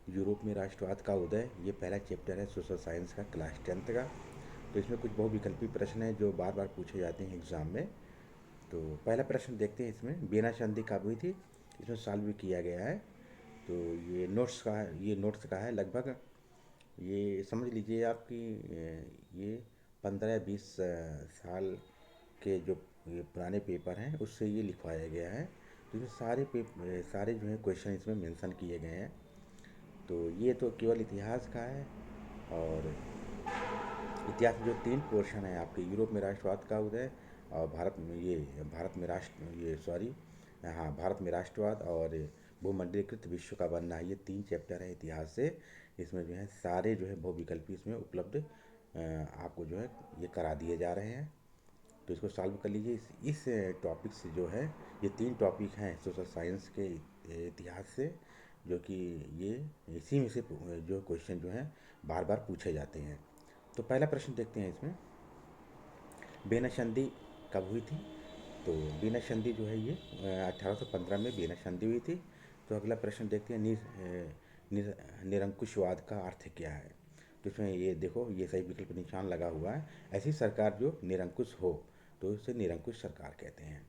Europe में राष्ट्रवाद का उदय, ये पहला चैप्टर है सोशल साइंस का, क्लास 10th का। तो इसमें कुछ बहुविकल्पी प्रश्न हैं जो बार बार पूछे जाते हैं एग्ज़ाम में। तो पहला प्रश्न देखते हैं इसमें, वीना संधि कब हुई थी? इसमें सॉल्व भी किया गया है। तो ये नोट्स का है लगभग। ये समझ लीजिए आपकी ये 15 या 20 साल के जो ये पुराने पेपर हैं उससे ये लिखवाया गया है। तो इसमें सारे जो है क्वेश्चन इसमें मेंशन किए गए हैं। तो ये तो केवल इतिहास का है। और इतिहास में जो तीन पोर्शन है आपके, यूरोप में राष्ट्रवाद का उदय, और भारत में राष्ट्रवाद, और भूमंडलीकृत विश्व का बनना, ये तीन चैप्टर है इतिहास से। इसमें जो है सारे जो है बहुविकल्पी इसमें उपलब्ध आपको जो है ये करा दिए जा रहे हैं। तो इसको सॉल्व कर लीजिए। इस टॉपिक से जो है, ये तीन टॉपिक हैं सोशल साइंस के इतिहास से, जो कि ये इसी में से जो क्वेश्चन जो हैं बार बार पूछे जाते हैं। तो पहला प्रश्न देखते हैं इसमें, बेना संधि कब हुई थी? तो बेना संधि जो है ये 1815 में बेना संधि हुई थी। तो अगला प्रश्न देखते हैं, निरंकुशवाद का अर्थ क्या है? तो इसमें ये देखो, ये सही विकल्प निशान लगा हुआ है। ऐसी सरकार जो निरंकुश हो तो उसे निरंकुश सरकार कहते हैं।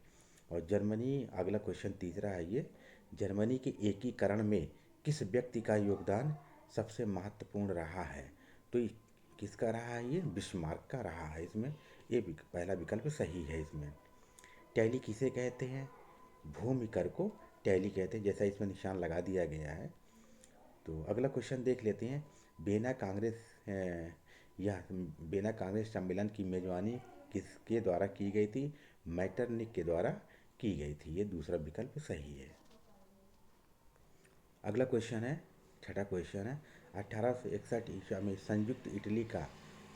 और जर्मनी, अगला क्वेश्चन तीसरा है ये, जर्मनी के एकीकरण में किस व्यक्ति का योगदान सबसे महत्वपूर्ण रहा है? तो किसका रहा है? ये बिस्मार्क का रहा है। इसमें ये पहला विकल्प सही है इसमें। टैली किसे कहते हैं? भूमि कर को टैली कहते हैं, जैसा इसमें निशान लगा दिया गया है। तो अगला क्वेश्चन देख लेते हैं, बेना कांग्रेस यह बेना कांग्रेस सम्मेलन की मेजबानी किसके द्वारा की गई थी? मैटरनिक के द्वारा की गई थी। ये दूसरा विकल्प सही है। अगला क्वेश्चन है, छठा क्वेश्चन है, 1861 ईस्वी में संयुक्त इटली का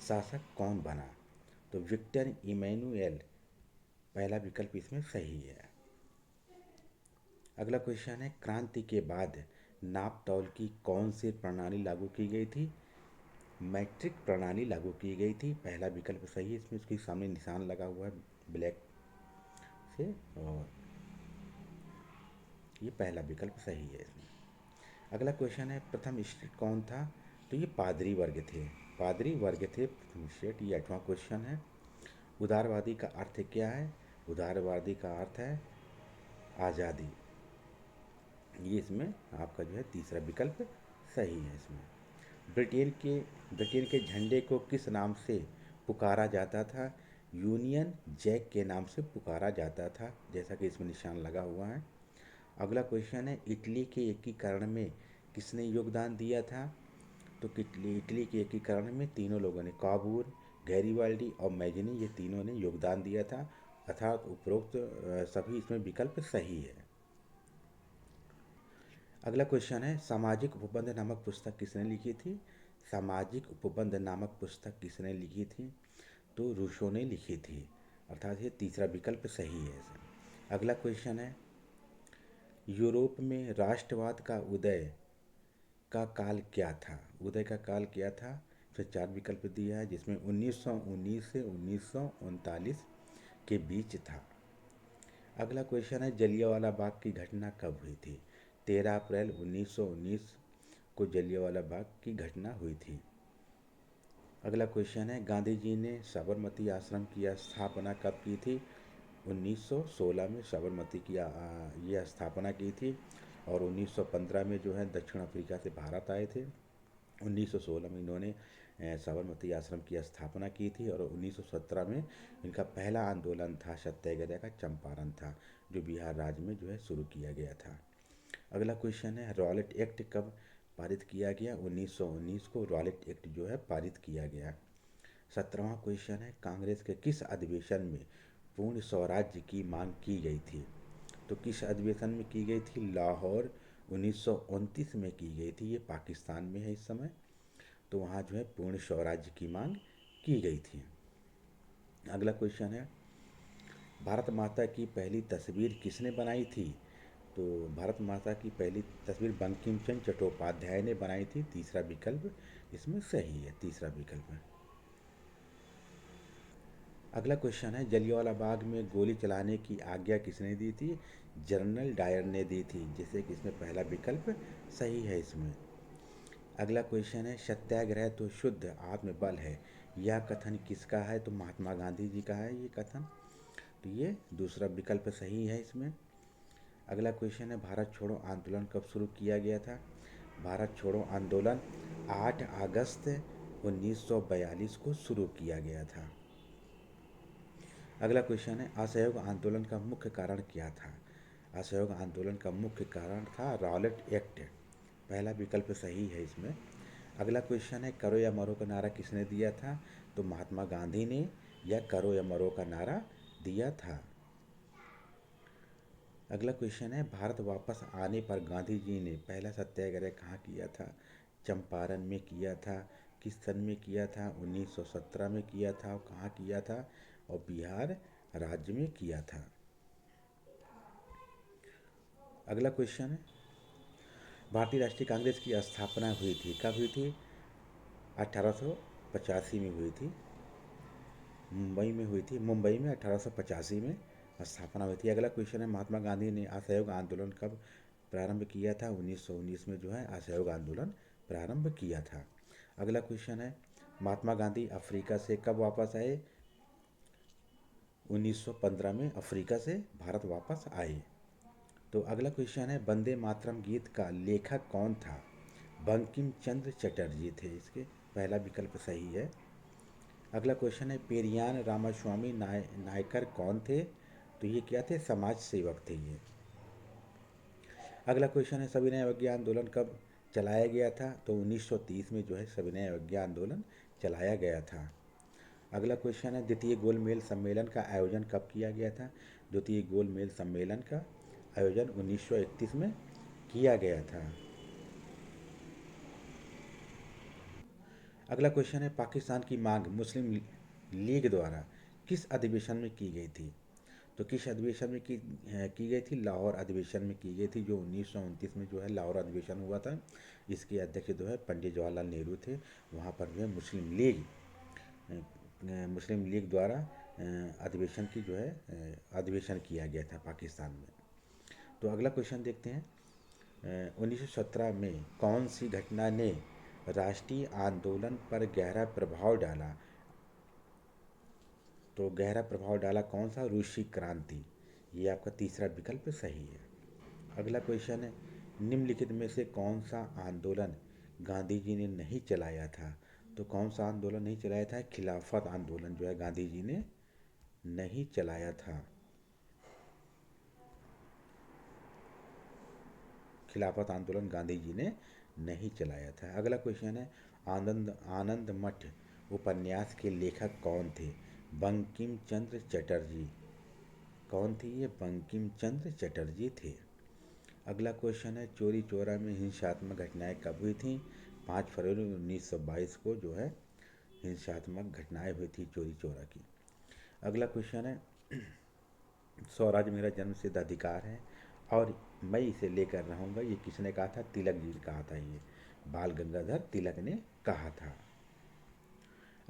शासक कौन बना? तो विक्टर इमैनुएल, पहला विकल्प इसमें सही है। अगला क्वेश्चन है, क्रांति के बाद नाप तौल की कौन सी प्रणाली लागू की गई थी? मैट्रिक प्रणाली लागू की गई थी, पहला विकल्प सही है। इसमें उसके सामने निशान लगा हुआ है ब्लैक से, और ये पहला विकल्प सही है इसमें। अगला क्वेश्चन है, प्रथम स्टेट कौन था? तो ये पादरी वर्ग थे। पादरी वर्ग थे प्रथम स्टेट। ये 8वां क्वेश्चन है। उदारवादी का अर्थ क्या है? उदारवादी का अर्थ है आज़ादी। ये इसमें आपका जो है तीसरा विकल्प सही है इसमें। ब्रिटेन के ब्रिटेन के झंडे को किस नाम से पुकारा जाता था? यूनियन जैक के नाम से पुकारा जाता था, जैसा कि इसमें निशान लगा हुआ है। अगला क्वेश्चन है, इटली के एकीकरण में किसने योगदान दिया था? तो इटली के एकीकरण में तीनों लोगों ने, काबूर, गैरीवाल्डी और मैजिनी, ये तीनों ने योगदान दिया था। अर्थात उपरोक्त सभी इसमें विकल्प सही है। अगला क्वेश्चन है, सामाजिक उपबंध नामक पुस्तक किसने लिखी थी? सामाजिक उपबंध नामक पुस्तक किसने लिखी थी? तो रूसो ने लिखी थी। अर्थात ये तीसरा विकल्प सही है इसमें। अगला क्वेश्चन है, यूरोप में राष्ट्रवाद का उदय का काल क्या था? उदय का काल क्या था? फिर चार विकल्प दिया है, जिसमें 1919 से 1939 के बीच था। अगला क्वेश्चन है, जलियांवाला बाग की घटना कब हुई थी? 13 अप्रैल 1919 को जलियांवाला बाग की घटना हुई थी। अगला क्वेश्चन है, गांधी जी ने साबरमती आश्रम की स्थापना कब की थी? 1916 में साबरमती की ये स्थापना की थी। और 1915 में जो है दक्षिण अफ्रीका से भारत आए थे। 1916 में इन्होंने साबरमती आश्रम की स्थापना की थी। और 1917 में इनका पहला आंदोलन था सत्याग्रह का, चंपारण था, जो बिहार राज्य में जो है शुरू किया गया था। अगला क्वेश्चन है, रॉलेट एक्ट कब पारित किया गया? 1919 को रॉलेट एक्ट जो है पारित किया गया। 17वां क्वेश्चन है, कांग्रेस के किस अधिवेशन में पूर्ण स्वराज्य की मांग की गई थी? तो किस अधिवेशन में की गई थी? लाहौर 1929 में की गई थी। ये पाकिस्तान में है इस समय। तो वहाँ जो है पूर्ण स्वराज्य की मांग की गई थी। अगला क्वेश्चन है, भारत माता की पहली तस्वीर किसने बनाई थी? तो भारत माता की पहली तस्वीर बंकिम चंद्र चट्टोपाध्याय ने बनाई थी। तीसरा विकल्प इसमें सही है, तीसरा विकल्प है। अगला क्वेश्चन है, जलियांवाला बाग में गोली चलाने की आज्ञा किसने दी थी? जनरल डायर ने दी थी, जैसे कि इसमें पहला विकल्प सही है इसमें। अगला क्वेश्चन है, सत्याग्रह तो शुद्ध आत्मबल है, यह कथन किसका है? तो महात्मा गांधी जी का है ये कथन, तो ये दूसरा विकल्प सही है इसमें। अगला क्वेश्चन है, भारत छोड़ो आंदोलन कब शुरू किया गया था? भारत छोड़ो आंदोलन 8 अगस्त 1942 को शुरू किया गया था। अगला क्वेश्चन है, असहयोग आंदोलन का मुख्य कारण क्या था? असहयोग आंदोलन का मुख्य कारण था रॉलेट एक्ट, पहला विकल्प सही है इसमें। अगला क्वेश्चन है, करो या मरो का नारा किसने दिया था? तो महात्मा गांधी ने या करो या मरो का नारा दिया था। अगला क्वेश्चन है, भारत वापस आने पर गांधी जी ने पहला सत्याग्रह कहाँ किया था? चंपारण में किया था। किस सन में किया था? 1917 में किया था। और कहाँ किया था? और बिहार राज्य में किया था। अगला क्वेश्चन है, भारतीय राष्ट्रीय कांग्रेस की स्थापना हुई थी, कब हुई थी? 1885 में हुई थी, मुंबई में हुई थी। मुंबई में 1885 में स्थापना हुई थी। अगला क्वेश्चन है, महात्मा गांधी ने असहयोग आंदोलन कब प्रारंभ किया था? 1919 में जो है असहयोग आंदोलन प्रारंभ किया था। अगला क्वेश्चन है, महात्मा गांधी अफ्रीका से कब वापस आए? 1915 में अफ्रीका से भारत वापस आए। तो अगला क्वेश्चन है, वंदे मातरम गीत का लेखक कौन था? बंकिम चंद्र चटर्जी थे इसके, पहला विकल्प सही है। अगला क्वेश्चन है, पेरियान रामास्वामी नायकर कौन थे? तो ये क्या थे? समाज सेवक थे ये। अगला क्वेश्चन है, सविनय अवज्ञा आंदोलन कब चलाया गया था? तो 1930 में जो है सविनय अवज्ञा आंदोलन चलाया गया था। अगला क्वेश्चन है, द्वितीय गोलमेज सम्मेलन का आयोजन कब किया गया था? द्वितीय गोलमेज सम्मेलन का आयोजन 1931 में किया गया था। अगला क्वेश्चन है, पाकिस्तान की मांग मुस्लिम लीग द्वारा किस अधिवेशन में की गई थी? तो किस अधिवेशन में की गई थी? लाहौर अधिवेशन में की गई थी, जो 1929 में जो है लाहौर अधिवेशन हुआ था। इसके अध्यक्ष जो है पंडित जवाहरलाल नेहरू थे। वहाँ पर जो है मुस्लिम लीग द्वारा अधिवेशन की जो है अधिवेशन किया गया था पाकिस्तान में। तो अगला क्वेश्चन देखते हैं, 1917 में कौन सी घटना ने राष्ट्रीय आंदोलन पर गहरा प्रभाव डाला? तो गहरा प्रभाव डाला कौन सा? रूसी क्रांति, ये आपका तीसरा विकल्प सही है। अगला क्वेश्चन है, निम्नलिखित में से कौन सा आंदोलन गांधी जी ने नहीं चलाया था? तो कौन सा आंदोलन नहीं चलाया था? खिलाफत आंदोलन जो है गांधी जी ने नहीं चलाया था। खिलाफत आंदोलन गांधी जी ने नहीं चलाया था। अगला क्वेश्चन है, आनंद मठ उपन्यास के लेखक कौन थे? बंकिम चंद्र चटर्जी। कौन थे ये? बंकिम चंद्र चटर्जी थे। अगला क्वेश्चन है, चोरी चोरा में हिंसात्मक घटनाएं कब हुई थी? 5 फरवरी 1922 को जो है हिंसात्मक घटनाएं हुई थी चोरी चोरा की। अगला क्वेश्चन है, स्वराज मेरा जन्मसिद्ध अधिकार है और मैं इसे लेकर रहूँगा, ये किसने कहा था? तिलक जी ने कहा था, ये बाल गंगाधर तिलक ने कहा था।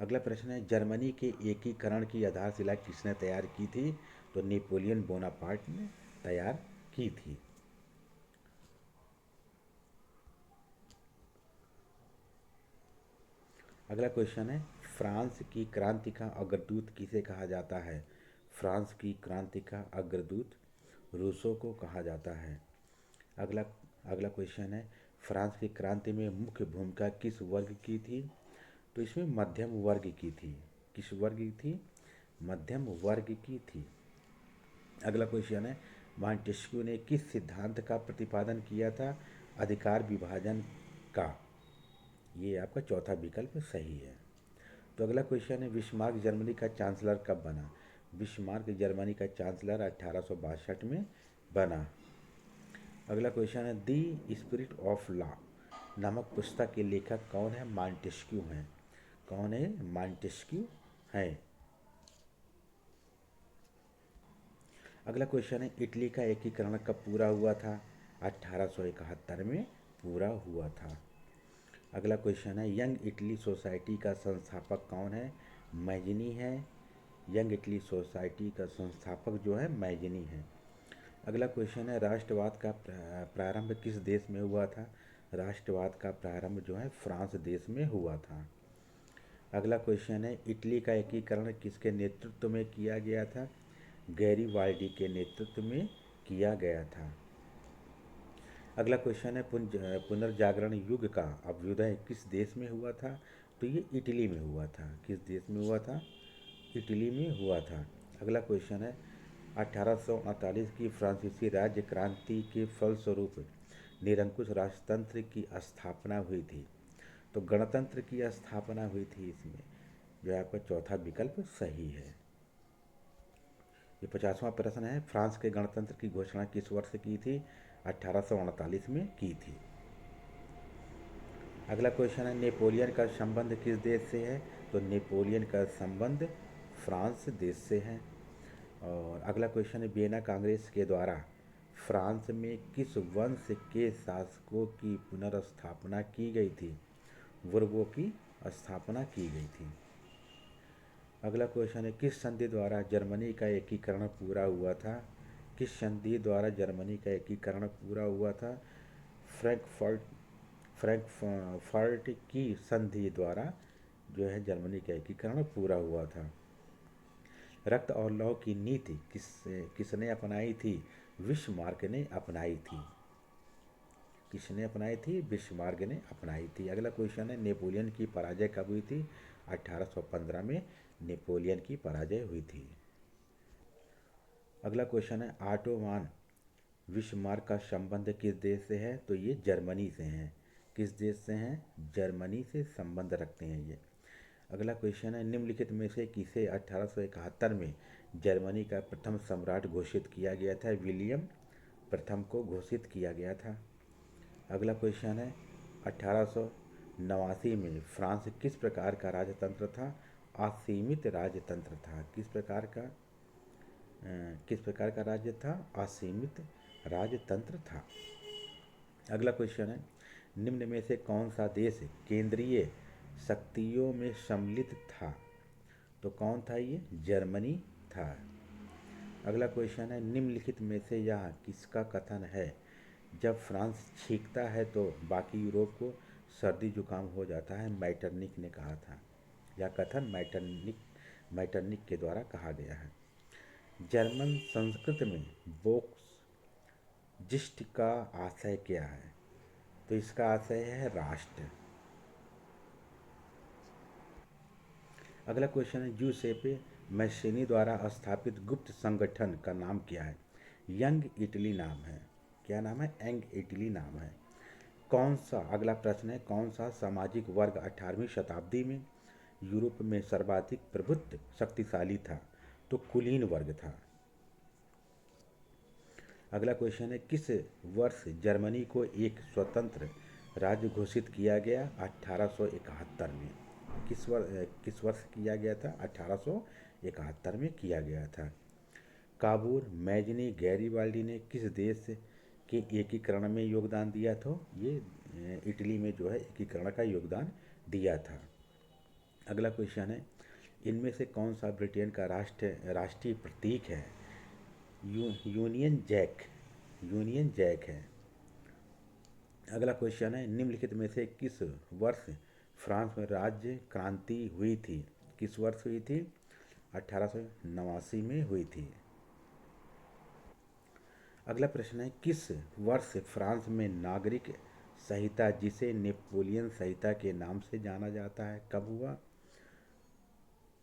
अगला प्रश्न है, जर्मनी के एकीकरण की आधारशिला किसने तैयार की थी? तो नेपोलियन बोनापार्ट ने तैयार की थी। अगला क्वेश्चन है, फ्रांस की क्रांति का अग्रदूत किसे कहा जाता है? फ्रांस की क्रांति का अग्रदूत रूसो को कहा जाता है। अगला अगला क्वेश्चन है, फ्रांस की क्रांति में मुख्य भूमिका किस वर्ग की थी? तो इसमें मध्यम वर्ग की थी। किस वर्ग की थी? मध्यम वर्ग की थी। अगला क्वेश्चन है, मॉन्टेस्क्यू ने किस सिद्धांत का प्रतिपादन किया था? अधिकार विभाजन का, ये आपका चौथा विकल्प सही है। तो अगला क्वेश्चन है, बिस्मार्क जर्मनी का चांसलर कब बना? बिस्मार्क जर्मनी का चांसलर 1862 में बना। अगला क्वेश्चन है, दी स्पिरिट ऑफ लॉ नामक पुस्तक के लेखक कौन है? मॉन्टेस्क्यू हैं। कौन है? मॉन्टेस्क्यू हैं। अगला क्वेश्चन है, इटली का एकीकरण कब पूरा हुआ था? 1871 में पूरा हुआ था। अगला क्वेश्चन है, यंग इटली सोसाइटी का संस्थापक कौन है? मैजिनी है। यंग इटली सोसाइटी का संस्थापक जो है मैजिनी है। अगला क्वेश्चन है, राष्ट्रवाद का प्रारंभ किस देश में हुआ था? राष्ट्रवाद का प्रारंभ जो है फ्रांस देश में हुआ था। अगला क्वेश्चन है, इटली का एकीकरण किसके नेतृत्व में किया गया था? गैरीबाल्डी के नेतृत्व में किया गया था। अगला क्वेश्चन है, पुनर्जागरण युग का अभ्युदय किस देश में हुआ था? तो ये इटली में हुआ था। किस देश में हुआ था? इटली में हुआ था। अगला क्वेश्चन है, 1848 की फ्रांसीसी राज्य क्रांति के फलस्वरूप निरंकुश राजतंत्र की स्थापना हुई थी। तो गणतंत्र की स्थापना हुई थी इसमें, जो आपका चौथा विकल्प सही है। ये 50वां प्रश्न है, फ्रांस के गणतंत्र की घोषणा किस वर्ष की थी? 1848 में की थी। अगला क्वेश्चन है, नेपोलियन का संबंध किस देश से है? तो नेपोलियन का संबंध फ्रांस देश से है। और अगला क्वेश्चन है, वियना कांग्रेस के द्वारा फ्रांस में किस वंश के शासकों की पुनर्स्थापना की गई थी? बुर्बों की स्थापना की गई थी। अगला क्वेश्चन है, किस संधि द्वारा जर्मनी का एकीकरण पूरा हुआ था? किस संधि द्वारा जर्मनी का एकीकरण पूरा हुआ था? फ्रैंकफर्ट फ्रैंकफर्ट की संधि द्वारा जो है जर्मनी का एकीकरण पूरा हुआ था। रक्त और लौह की नीति किसने अपनाई थी? बिस्मार्क ने अपनाई थी। किसने अपनाई थी? बिस्मार्क ने अपनाई थी। अगला क्वेश्चन है, नेपोलियन की पराजय कब हुई थी? 1815 में नेपोलियन की पराजय हुई थी। अगला क्वेश्चन है, ऑटोमान बिस्मार्क का संबंध किस देश से है? तो ये जर्मनी से हैं। किस देश से हैं? जर्मनी से संबंध रखते हैं ये। अगला क्वेश्चन है, निम्नलिखित में से किसे 1871 में जर्मनी का प्रथम सम्राट घोषित किया गया था? विलियम प्रथम को घोषित किया गया था। अगला क्वेश्चन है, 1889 में फ्रांस किस प्रकार का राजतंत्र था? असीमित राजतंत्र था। किस प्रकार का राज्य था? असीमित राजतंत्र था। अगला क्वेश्चन है, निम्न में से कौन सा देश केंद्रीय शक्तियों में सम्मिलित था? तो कौन था ये? जर्मनी था। अगला क्वेश्चन है, निम्नलिखित में से यह किसका कथन है? जब फ्रांस छींकता है तो बाकी यूरोप को सर्दी जुकाम हो जाता है, मैटरनिक ने कहा था। यह कथन मैटरनिक के द्वारा कहा गया है। जर्मन संस्कृत में वोक्सजिस्ट का आशय क्या है? तो इसका आशय है राष्ट्र। अगला क्वेश्चन है, जूसेपे मैसेनी द्वारा स्थापित गुप्त संगठन का नाम क्या है? यंग इटली नाम है। क्या नाम है? यंग इटली नाम है। कौन सा, अगला प्रश्न है, कौन सा सामाजिक वर्ग 18वीं शताब्दी में यूरोप में सर्वाधिक प्रभुत्व शक्तिशाली था? तो कुलीन वर्ग था। अगला क्वेश्चन है, किस वर्ष जर्मनी को एक स्वतंत्र राज्य घोषित किया गया? 1871 में। किस वर्ष किया गया था? 1871 में किया गया था। काबूर, मैजनी, गैरीबाल्डी ने किस देश के एकीकरण में योगदान दिया था? ये इटली में जो है एकीकरण का योगदान दिया था। अगला क्वेश्चन है, इनमें से कौन सा ब्रिटेन का राष्ट्रीय प्रतीक है? यूनियन जैक है। अगला क्वेश्चन है, निम्नलिखित में से किस वर्ष फ्रांस में राज्य क्रांति हुई थी? किस वर्ष हुई थी? 1889 में हुई थी। अगला प्रश्न है, किस वर्ष फ्रांस में नागरिक संहिता, जिसे नेपोलियन संहिता के नाम से जाना जाता है, कब हुआ?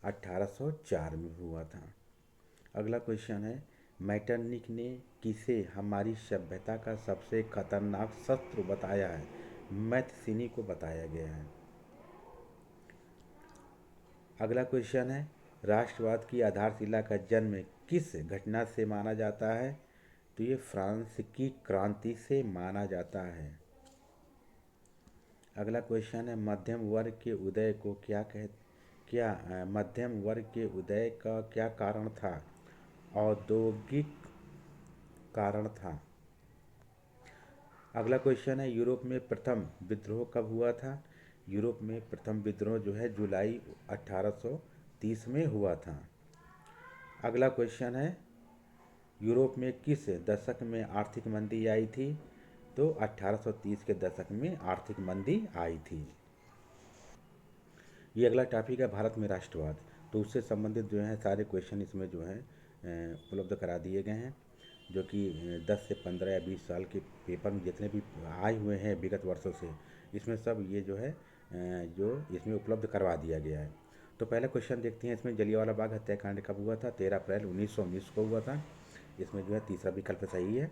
1804 में हुआ था। अगला क्वेश्चन है, मैटरनिक ने किसे हमारी सभ्यता का सबसे खतरनाक शत्रु बताया है? मैथ्सिनी को बताया गया है। अगला क्वेश्चन है, राष्ट्रवाद की आधारशिला का जन्म किस घटना से माना जाता है? तो ये फ्रांस की क्रांति से माना जाता है। अगला क्वेश्चन है, मध्यम वर्ग के उदय का क्या कारण था? औद्योगिक कारण था। अगला क्वेश्चन है, यूरोप में प्रथम विद्रोह कब हुआ था? यूरोप में प्रथम विद्रोह जो है जुलाई 1830 में हुआ था। अगला क्वेश्चन है, यूरोप में किस दशक में आर्थिक मंदी आई थी? तो 1830 के दशक में आर्थिक मंदी आई थी। ये अगला टॉपिक है भारत में राष्ट्रवाद। तो उससे संबंधित जो है सारे क्वेश्चन इसमें जो है उपलब्ध करा दिए गए हैं, जो कि 10 से 15 या 20 साल के पेपर में जितने भी आए हुए हैं विगत वर्षों से, इसमें सब ये जो है जो इसमें उपलब्ध करवा दिया गया है। तो पहला क्वेश्चन देखते हैं इसमें, जलियांवाला बाग हत्याकांड कब हुआ था? 13 अप्रैल 1919 को हुआ था। इसमें जो है तीसरा विकल्प सही है।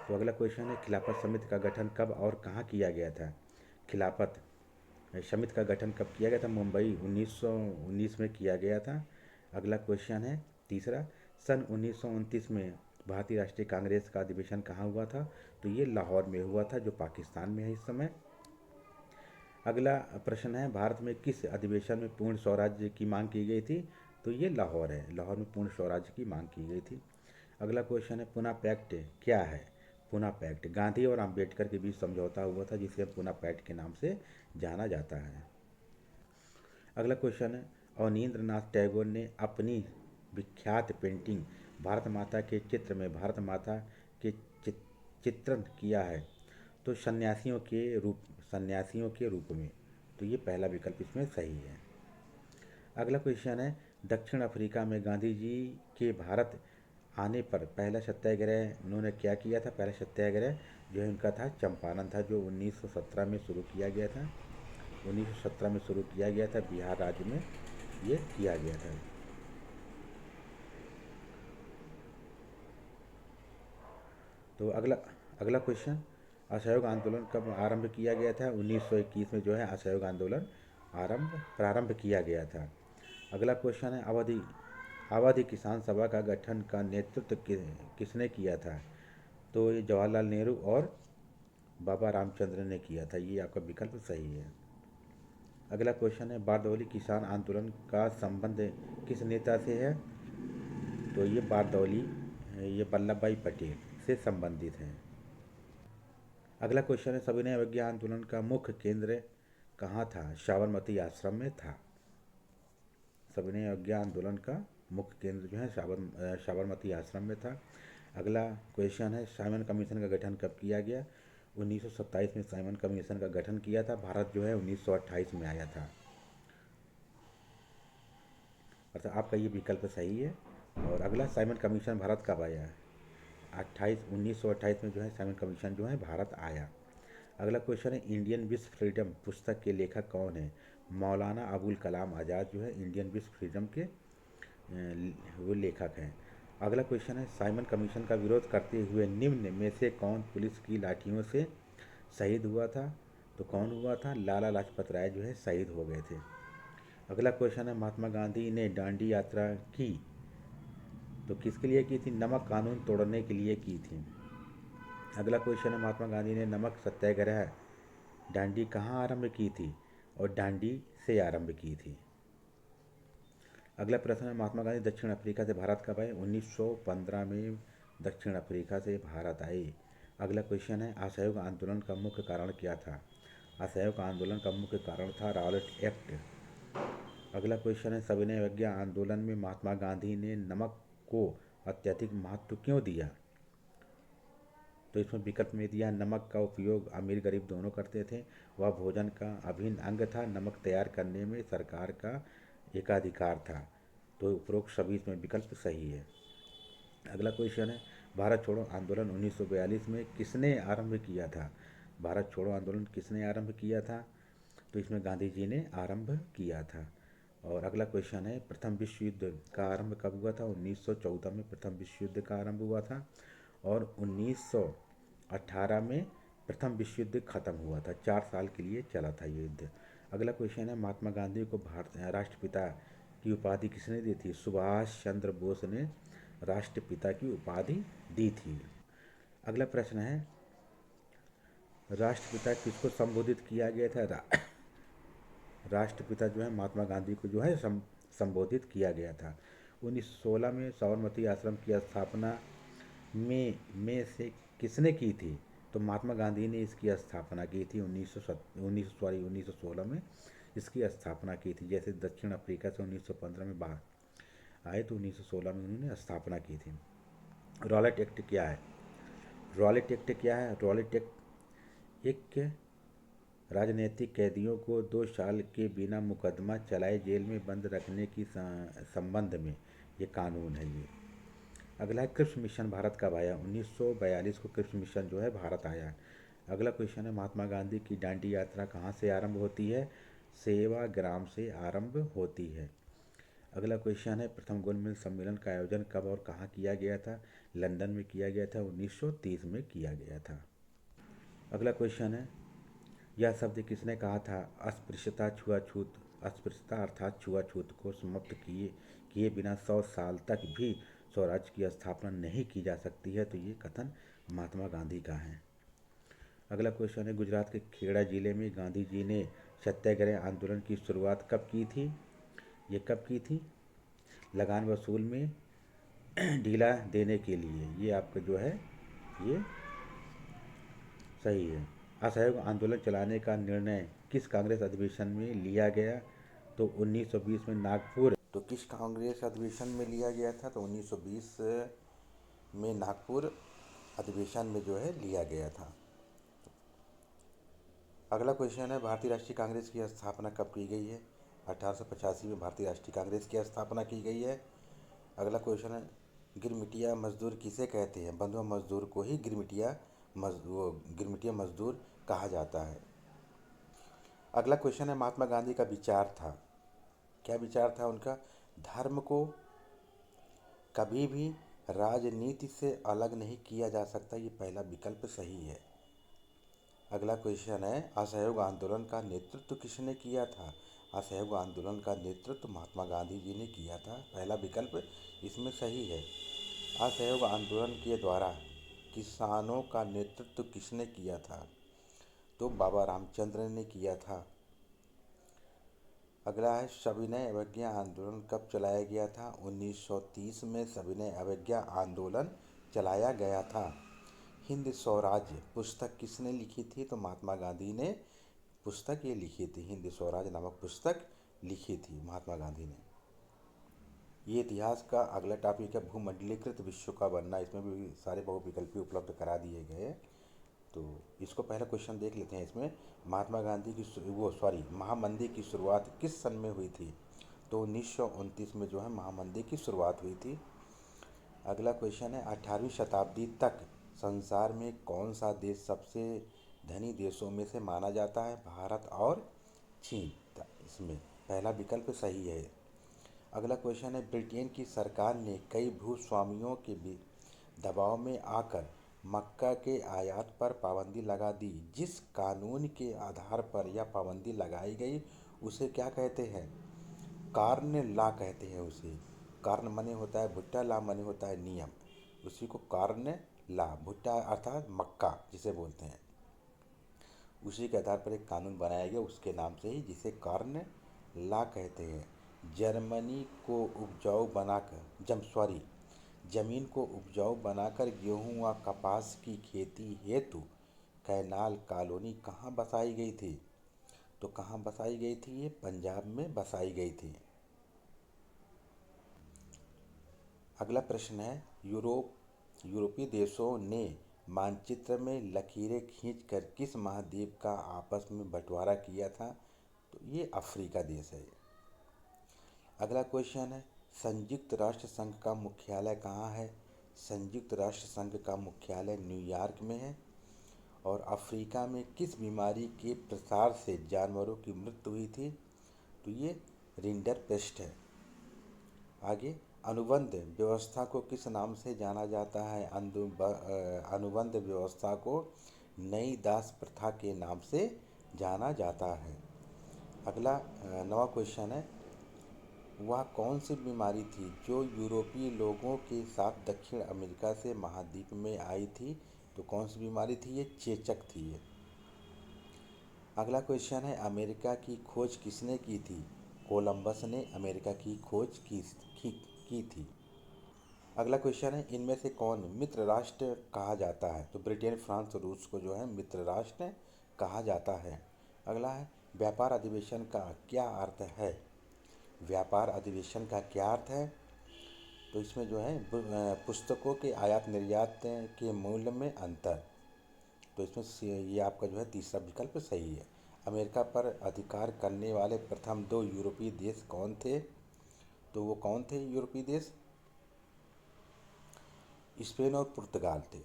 तो अगला क्वेश्चन है, खिलाफत समिति का गठन कब और कहाँ किया गया था? खिलाफत समिति का गठन कब किया गया था? मुंबई 1919 में किया गया था। अगला क्वेश्चन है तीसरा, सन 1929 में भारतीय राष्ट्रीय कांग्रेस का अधिवेशन कहाँ हुआ था? तो ये लाहौर में हुआ था, जो पाकिस्तान में है इस समय। अगला प्रश्न है, भारत में किस अधिवेशन में पूर्ण स्वराज्य की मांग की गई थी? तो ये लाहौर है, लाहौर में पूर्ण स्वराज्य की मांग की गई थी। अगला क्वेश्चन है, पुना पैक्ट क्या है? पुना पैक्ट गांधी और अंबेडकर के बीच समझौता हुआ था, जिसे पुना पैक्ट के नाम से जाना जाता है। अगला क्वेश्चन है, अवनींद्रनाथ टैगोर ने अपनी विख्यात पेंटिंग भारत माता के चित्र में भारत माता के चित्रण किया है, तो सन्यासियों के रूप में। तो ये पहला विकल्प इसमें सही है। अगला क्वेश्चन है, दक्षिण अफ्रीका में गांधी जी के भारत आने पर पहला सत्याग्रह उन्होंने क्या किया था? पहला सत्याग्रह जो है उनका था चंपारण था, जो 1917 में शुरू किया गया था। 1917 में शुरू किया गया था, बिहार राज्य में ये किया गया था। तो अगला अगला क्वेश्चन, असहयोग आंदोलन कब आरंभ किया गया था? 1921 में जो है असहयोग आंदोलन प्रारंभ किया गया था। अगला क्वेश्चन है, अवधि किसान सभा का गठन का नेतृत्व किसने किया था? तो ये जवाहरलाल नेहरू और बाबा रामचंद्र ने किया था। ये आपका विकल्प सही है। अगला क्वेश्चन है, बारदौली किसान आंदोलन का संबंध किस नेता से है? तो ये बारदौली ये वल्लभ भाई पटेल से संबंधित है। अगला क्वेश्चन है, सविनय अवज्ञा आंदोलन का मुख्य केंद्र कहाँ था? साबरमती आश्रम में था। सविनय अवज्ञा आंदोलन का मुख्य केंद्र जो है साबरमती आश्रम में था। अगला क्वेश्चन है, साइमन कमीशन का गठन कब किया गया? 1927 में साइमन कमीशन का गठन किया था। भारत जो है 1928 में आया था। अर्थात आपका ये विकल्प सही है। और अगला, साइमन कमीशन भारत कब आया है? 1928 में जो है साइमन कमीशन जो है भारत आया। अगला क्वेश्चन है, इंडियन विश्व फ्रीडम पुस्तक के लेखक कौन है? मौलाना अबुल कलाम आज़ाद जो है इंडियन विश्व फ्रीडम के वो लेखक हैं। अगला क्वेश्चन है, साइमन कमीशन का विरोध करते हुए निम्न में से कौन पुलिस की लाठियों से शहीद हुआ था? तो कौन हुआ था? लाला लाजपत राय जो है शहीद हो गए थे। अगला क्वेश्चन है, महात्मा गांधी ने दांडी यात्रा की तो किसके लिए की थी? नमक कानून तोड़ने के लिए की थी। अगला क्वेश्चन है, महात्मा गांधी ने नमक सत्याग्रह दांडी कहाँ आरंभ की थी? और दांडी से आरंभ की थी। अगला प्रश्न है, महात्मा गांधी दक्षिण अफ्रीका से भारत कब आए? 1915 में दक्षिण अफ्रीका से भारत आए। अगला क्वेश्चन है, असहयोग आंदोलन का मुख्य कारण क्या था? असहयोग आंदोलन का मुख्य कारण था रॉलेट एक्ट। अगला क्वेश्चन है, सविनय अवज्ञा आंदोलन में महात्मा गांधी ने नमक को अत्यधिक महत्व क्यों दिया? तो इसमें विकल्प में दिया, नमक का उपयोग अमीर गरीब दोनों करते थे, वह भोजन का अभिन्न अंग था, नमक तैयार करने में सरकार का एकाधिकार था। तो उपरोक्त सभी इसमें विकल्प सही है। अगला क्वेश्चन है, भारत छोड़ो आंदोलन 1942 में किसने आरंभ किया था? भारत छोड़ो आंदोलन किसने आरंभ किया था? तो इसमें गांधी जी ने आरंभ किया था। और अगला क्वेश्चन है, प्रथम विश्व युद्ध का आरंभ कब हुआ था? 1914 में प्रथम विश्व युद्ध का आरंभ हुआ था और 1918 में प्रथम विश्व युद्ध खत्म हुआ था। 4 साल के लिए चला था ये युद्ध। अगला क्वेश्चन है, महात्मा गांधी को भारत राष्ट्रपिता की उपाधि किसने दी थी? सुभाष चंद्र बोस ने राष्ट्रपिता की उपाधि दी थी। अगला प्रश्न है, राष्ट्रपिता किसको संबोधित किया गया था? राष्ट्रपिता जो है महात्मा गांधी को जो है संबोधित किया गया था। 1916 में साबरमती आश्रम की स्थापना में से किसने की थी? तो महात्मा गांधी ने इसकी स्थापना की थी। 1916 में इसकी स्थापना की थी। जैसे दक्षिण अफ्रीका से 1915 में बाहर आए तो 1916 में उन्होंने स्थापना की थी। रॉलेट एक्ट क्या है? रॉलेट एक्ट क्या है? रॉलेट एक्ट एक राजनीतिक कैदियों को 2 साल के बिना मुकदमा चलाए जेल में बंद रखने की संबंध में ये कानून है ये। अगला है क्रिप्स मिशन भारत कब आया? 1942 को क्रिप्स मिशन जो है भारत आया। अगला क्वेश्चन है महात्मा गांधी की दांडी यात्रा कहाँ से आरंभ होती है? सेवाग्राम से आरंभ होती है। अगला क्वेश्चन है प्रथम गोल मेज सम्मेलन का आयोजन कब और कहाँ किया गया था? लंदन में किया गया था, 1930 में किया गया था। अगला क्वेश्चन है यह शब्द किसने कहा था? अस्पृश्यता छुआछूत, अस्पृश्यता अर्थात छुआछूत को समाप्त किए किए बिना 100 साल तक भी स्वराज्य की स्थापना नहीं की जा सकती है, तो ये कथन महात्मा गांधी का है। अगला क्वेश्चन है गुजरात के खेड़ा जिले में गांधी जी ने सत्याग्रह आंदोलन की शुरुआत कब की थी? ये कब की थी? लगान वसूल में ढीला देने के लिए। ये आपका जो है ये सही है। असहयोग आंदोलन चलाने का निर्णय किस कांग्रेस अधिवेशन में लिया गया? तो 1920 में नागपुर। तो किस कांग्रेस अधिवेशन में लिया गया था? तो 1920 में नागपुर अधिवेशन में जो है लिया गया था। अगला क्वेश्चन है भारतीय राष्ट्रीय कांग्रेस की स्थापना कब की गई है? 1885 में भारतीय राष्ट्रीय कांग्रेस की स्थापना की गई है। अगला क्वेश्चन है गिरमिटिया मजदूर किसे कहते हैं? बंधुआ मजदूर को ही गिरमिटिया मजदूर कहा जाता है। अगला क्वेश्चन है महात्मा गांधी का विचार था, क्या विचार था उनका? धर्म को कभी भी राजनीति से अलग नहीं किया जा सकता, ये पहला विकल्प सही है। अगला क्वेश्चन है असहयोग आंदोलन का नेतृत्व किसने किया था? असहयोग आंदोलन का नेतृत्व महात्मा गांधी जी ने किया था, पहला विकल्प इसमें सही है। असहयोग आंदोलन के द्वारा किसानों का नेतृत्व किसने किया था? तो बाबा रामचंद्र ने किया था। अगला है सविनय अवज्ञा आंदोलन कब चलाया गया था? 1930 में सविनय अवज्ञा आंदोलन चलाया गया था। हिंद स्वराज्य पुस्तक किसने लिखी थी? तो महात्मा गांधी ने पुस्तक ये लिखी थी, हिंद स्वराज नामक पुस्तक लिखी थी महात्मा गांधी ने। ये इतिहास का अगला टॉपिक है भूमंडलीकृत विश्व का बनना, इसमें भी सारे बहुविकल्पी उपलब्ध करा दिए गए। तो इसको पहला क्वेश्चन देख लेते हैं। इसमें महात्मा गांधी की महामंदी की शुरुआत किस सन में हुई थी? तो 1929 में जो है महामंदी की शुरुआत हुई थी। अगला क्वेश्चन है 18वीं शताब्दी तक संसार में कौन सा देश सबसे धनी देशों में से माना जाता है? भारत और चीन। इसमें पहला विकल्प सही है। अगला क्वेश्चन है ब्रिटेन की सरकार ने कई भूस्वामियों के दबाव में आकर मक्का के आयात पर पाबंदी लगा दी। जिस कानून के आधार पर यह पाबंदी लगाई गई उसे क्या कहते हैं? कार्न लॉ कहते हैं उसे। कार्न मने होता है भुट्टा, ला मने होता है नियम, उसी को कार्न लॉ, भुट्टा अर्थात मक्का जिसे बोलते हैं, उसी के आधार पर एक कानून बनाया गया उसके नाम से ही, जिसे कार्न लॉ कहते हैं। जर्मनी को उपजाऊ बनाकर जमीन को उपजाऊ बनाकर गेहूं व कपास की खेती हेतु कैनाल कॉलोनी कहाँ बसाई गई थी? तो कहाँ बसाई गई थी? ये पंजाब में बसाई गई थी। अगला प्रश्न है यूरोपीय देशों ने मानचित्र में लकीरें खींचकर किस महाद्वीप का आपस में बंटवारा किया था? तो ये अफ्रीका देश है। अगला क्वेश्चन है संयुक्त राष्ट्र संघ का मुख्यालय कहाँ है? संयुक्त राष्ट्र संघ का मुख्यालय न्यूयॉर्क में है। और अफ्रीका में किस बीमारी के प्रसार से जानवरों की मृत्यु हुई थी? तो ये रिंडरपेस्ट है। आगे अनुबंध व्यवस्था को किस नाम से जाना जाता है? अनुबंध व्यवस्था को नई दास प्रथा के नाम से जाना जाता है। अगला 9वां क्वेश्चन है वह कौन सी बीमारी थी जो यूरोपीय लोगों के साथ दक्षिण अमेरिका से महाद्वीप में आई थी? तो कौन सी बीमारी थी? ये चेचक थी ये। अगला क्वेश्चन है अमेरिका की खोज किसने की थी? कोलंबस ने अमेरिका की खोज की थी। अगला क्वेश्चन है इनमें से कौन मित्र राष्ट्र कहा जाता है? तो ब्रिटेन, फ्रांस, रूस को जो है मित्र राष्ट्र कहा जाता है। अगला है व्यापार अधिवेशन का क्या अर्थ है? व्यापार अधिवेशन का क्या अर्थ है? तो इसमें जो है पुस्तकों के आयात निर्यात के मूल्य में अंतर। तो इसमें ये आपका जो है तीसरा विकल्प सही है। अमेरिका पर अधिकार करने वाले प्रथम दो यूरोपीय देश कौन थे? तो वो कौन थे यूरोपीय देश? स्पेन और पुर्तगाल थे।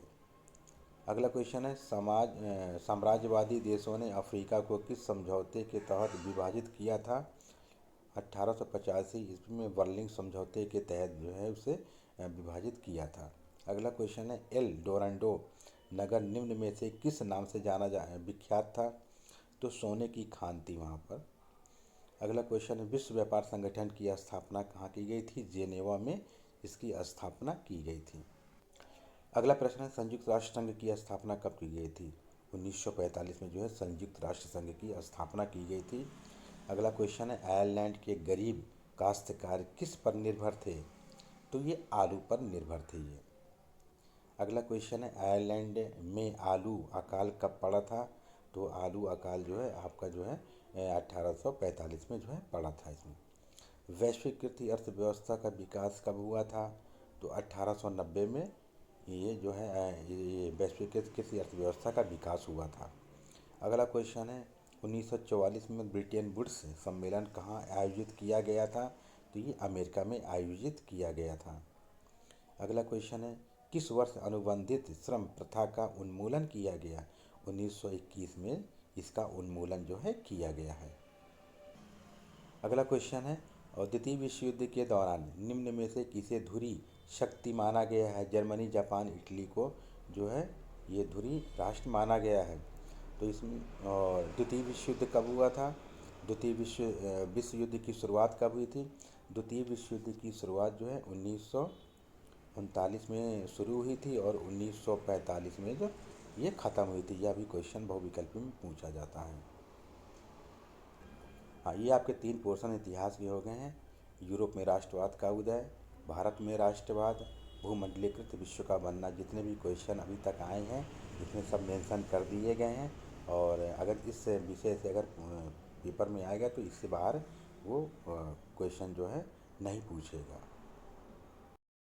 अगला क्वेश्चन है, साम्राज्यवादी देशों ने अफ्रीका को किस समझौते के तहत विभाजित किया था? 1885 ईस्वी में बर्लिन समझौते के तहत जो है उसे विभाजित किया था। अगला क्वेश्चन है, एल डोरांडो नगर निम्न में से किस नाम से विख्यात था? तो सोने की खान थी वहाँ पर। अगला क्वेश्चन है, विश्व व्यापार संगठन की स्थापना कहाँ की गई थी? जेनेवा में इसकी स्थापना की गई थी। अगला प्रश्न है, संयुक्त राष्ट्र संघ की स्थापना कब की गई थी? 1945 में जो है संयुक्त राष्ट्र संघ की स्थापना की गई थी। अगला क्वेश्चन है, आयरलैंड के गरीब काश्तकार किस पर निर्भर थे? तो ये आलू पर निर्भर थे ये। अगला क्वेश्चन है, आयरलैंड में आलू अकाल कब पड़ा था? तो आलू अकाल जो है आपका जो है 1845 में जो है पड़ा था इसमें। वैश्वीकृत अर्थव्यवस्था का विकास कब हुआ था? तो 1890 में ये जो है ये वैश्वीकृत कृषि अर्थव्यवस्था का विकास हुआ था। अगला क्वेश्चन है, 1944 में ब्रिटेन वुड्स सम्मेलन कहाँ आयोजित किया गया था? तो ये अमेरिका में आयोजित किया गया था। अगला क्वेश्चन है, किस वर्ष अनुबंधित श्रम प्रथा का उन्मूलन किया गया? 1921 में इसका उन्मूलन जो है किया गया है। अगला क्वेश्चन है, और द्वितीय विश्व युद्ध के दौरान निम्न में से किसे धुरी शक्ति माना गया है? जर्मनी, जापान, इटली को जो है ये धुरी राष्ट्र माना गया है। तो इसमें और द्वितीय विश्व युद्ध कब हुआ था? द्वितीय विश्व युद्ध की शुरुआत कब हुई थी? द्वितीय विश्व युद्ध की शुरुआत जो है 1939 में शुरू हुई थी और 1945 में जो ये ख़त्म हुई थी। यह भी क्वेश्चन बहुविकल्पी में पूछा जाता है। हाँ, ये आपके 3 पोर्शन इतिहास के हो गए हैं। यूरोप में राष्ट्रवाद का उदय, भारत में राष्ट्रवाद, भूमंडलीकृत विश्व का बनना। जितने भी क्वेश्चन अभी तक आए हैं इसमें सब मेंशन कर दिए गए हैं। और अगर इस विषय से अगर पेपर में आएगा तो इससे बाहर वो क्वेश्चन जो है नहीं पूछेगा।